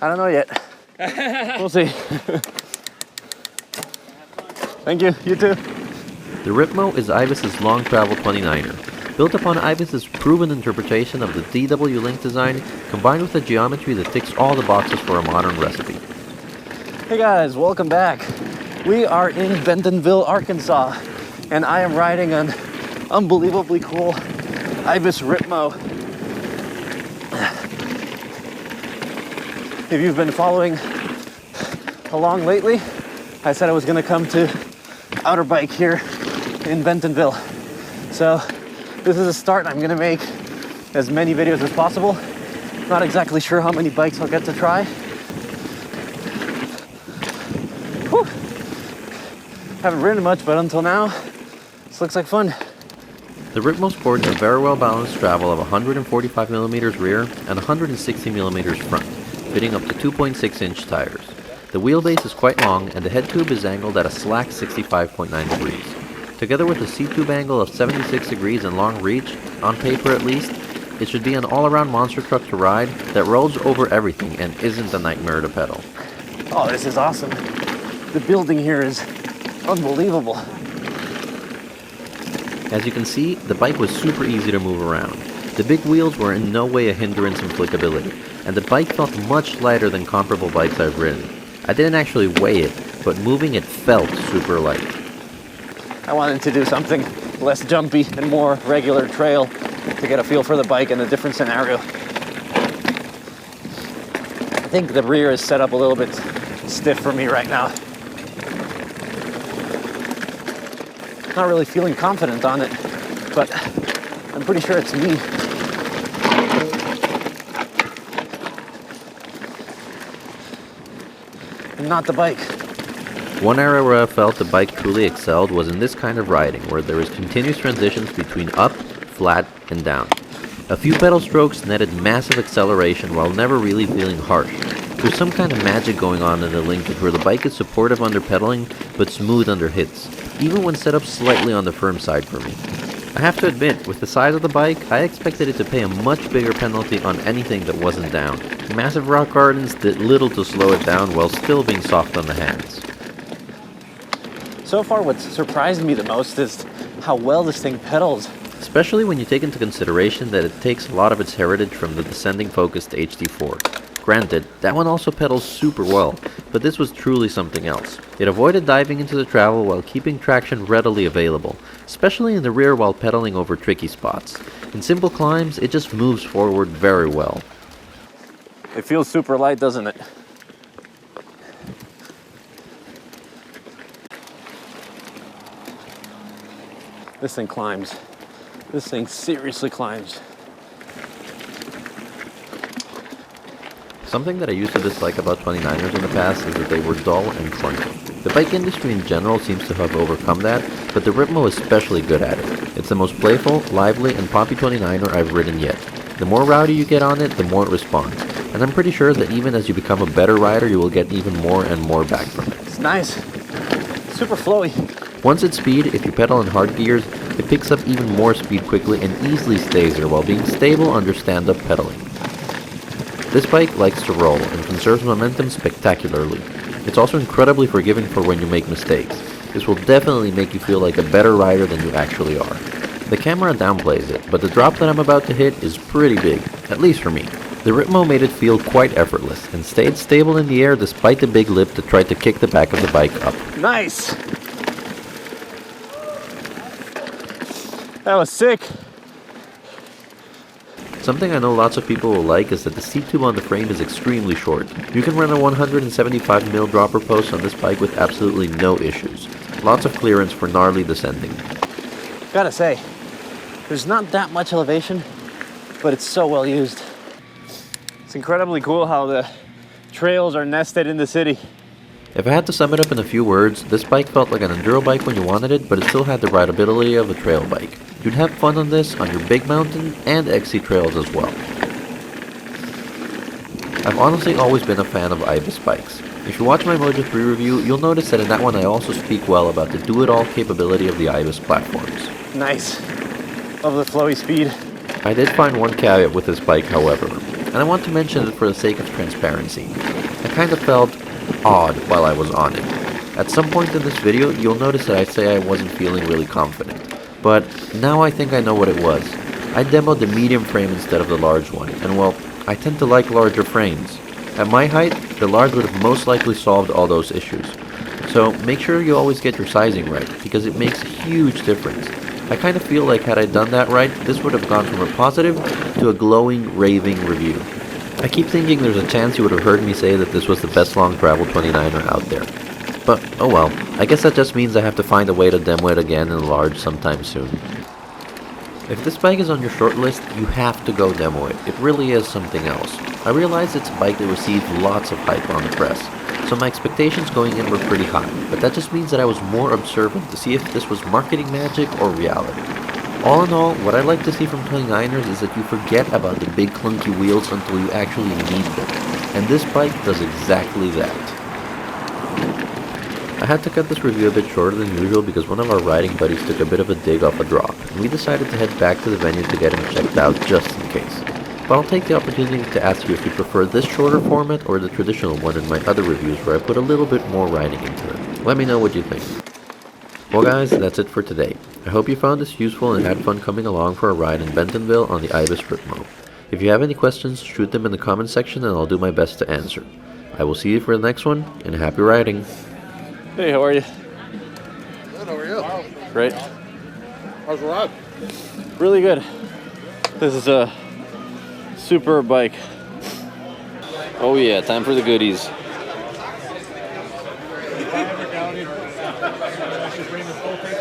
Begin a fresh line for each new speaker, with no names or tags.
I don't know yet. We'll see. Thank you. You too.
The Ripmo is Ibis's long travel 29er. Built upon Ibis's proven interpretation of the DWLink design, combined with a geometry that ticks all the boxes for a modern recipe.
Hey guys, welcome back. We are in Bentonville, Arkansas, and I am riding an unbelievably cool Ibis Ripmo. If you've been following along lately, I said I was going to come to Outerbike here in Bentonville. So this is a start. I'm going to make as many videos as possible. Not exactly sure how many bikes I'll get to try. Whew. Haven't ridden much, but until now, this looks like fun.
The Ripmo sports a very well balanced travel of 145mm rear and 160mm front, fitting up to 2.6-inch tires. The wheelbase is quite long and the head tube is angled at a slack 65.9 degrees. Together with a C-tube angle of 76 degrees and long reach, on paper at least, it should be an all-around monster truck to ride that rolls over everything and isn't a nightmare to pedal.
Oh, this is awesome. The building here is unbelievable.
As you can see, the bike was super easy to move around. The big wheels were in no way a hindrance in flickability, and the bike felt much lighter than comparable bikes I've ridden. I didn't actually weigh it, but moving it felt super light.
I wanted to do something less jumpy and more regular trail to get a feel for the bike in a different scenario. I think the rear is set up a little bit stiff for me right now. Not really feeling confident on it, but I'm pretty sure it's me. And not the bike.
One area where I felt the bike truly excelled was in this kind of riding, where there is continuous transitions between up, flat, and down. A few pedal strokes netted massive acceleration while never really feeling harsh. There's some kind of magic going on in the linkage where the bike is supportive under pedaling, but smooth under hits, even when set up slightly on the firm side for me. I have to admit, with the size of the bike, I expected it to pay a much bigger penalty on anything that wasn't down. Massive rock gardens did little to slow it down while still being soft on the hands.
So far, what's surprised me the most is how well this thing pedals.
Especially when you take into consideration that it takes a lot of its heritage from the descending focused HD4. Granted, that one also pedals super well, but this was truly something else. It avoided diving into the travel while keeping traction readily available, especially in the rear while pedaling over tricky spots. In simple climbs, it just moves forward very well.
It feels super light, doesn't it? This thing climbs. This thing seriously climbs.
Something that I used to dislike about 29ers in the past is that they were dull and clunky. The bike industry in general seems to have overcome that, but the Ripmo is especially good at it. It's the most playful, lively, and poppy 29er I've ridden yet. The more rowdy you get on it, the more it responds. And I'm pretty sure that even as you become a better rider, you will get even more and more back from it.
It's nice. Super flowy.
Once at speed, if you pedal in hard gears, it picks up even more speed quickly and easily stays there while being stable under stand-up pedaling. This bike likes to roll and conserves momentum spectacularly. It's also incredibly forgiving for when you make mistakes. This will definitely make you feel like a better rider than you actually are. The camera downplays it, but the drop that I'm about to hit is pretty big, at least for me. The Ripmo made it feel quite effortless and stayed stable in the air despite the big lip that tried to kick the back of the bike up.
Nice! That was sick.
Something I know lots of people will like is that the C-tube on the frame is extremely short. You can run a 175mm dropper post on this bike with absolutely no issues. Lots of clearance for gnarly descending.
Gotta say, there's not that much elevation, but it's so well used. It's incredibly cool how the trails are nested in the city.
If I had to sum it up in a few words, this bike felt like an enduro bike when you wanted it, but it still had the rideability of a trail bike. You'd have fun on this on your big mountain and XC trails as well. I've honestly always been a fan of Ibis bikes. If you watch my Mojo 3 review, you'll notice that in that one I also speak well about the do-it-all capability of the Ibis platforms.
Nice. Love the flowy speed.
I did find one caveat with this bike, however. and I want to mention it for the sake of transparency. I kind of felt odd while I was on it. At some point in this video, you'll notice that I say I wasn't feeling really confident, but now I think I know what it was. I demoed the medium frame instead of the large one, and well, I tend to like larger frames. At my height, the large would have most likely solved all those issues. So make sure you always get your sizing right, because it makes a huge difference. I kind of feel like had I done that right, this would have gone from a positive to a glowing, raving review. I keep thinking there's a chance you would have heard me say that this was the best long travel 29er out there. But, oh well, I guess that just means I have to find a way to demo it again in large sometime soon. If this bike is on your short list, you have to go demo it. It really is something else. I realize it's a bike that received lots of hype on the press, so my expectations going in were pretty high, but that just means that I was more observant to see if this was marketing magic or reality. All in all, what I like to see from 29ers is that you forget about the big clunky wheels until you actually need them, and this bike does exactly that. I had to cut this review a bit shorter than usual because one of our riding buddies took a bit of a dig off a drop, and we decided to head back to the venue to get him checked out just in case. But I'll take the opportunity to ask you if you prefer this shorter format or the traditional one in my other reviews where I put a little bit more riding into it. Let me know what you think. Well guys, that's it for today. I hope you found this useful and had fun coming along for a ride in Bentonville on the Ibis Ripmo. If you have any questions, shoot them in the comment section and I'll do my best to answer. I will see you for the next one, and happy riding!
Hey, how are you?
Good, how are you?
Great.
How's the ride?
Really good. This is a super bike. Oh yeah, time for the goodies.
I should bring the full thing.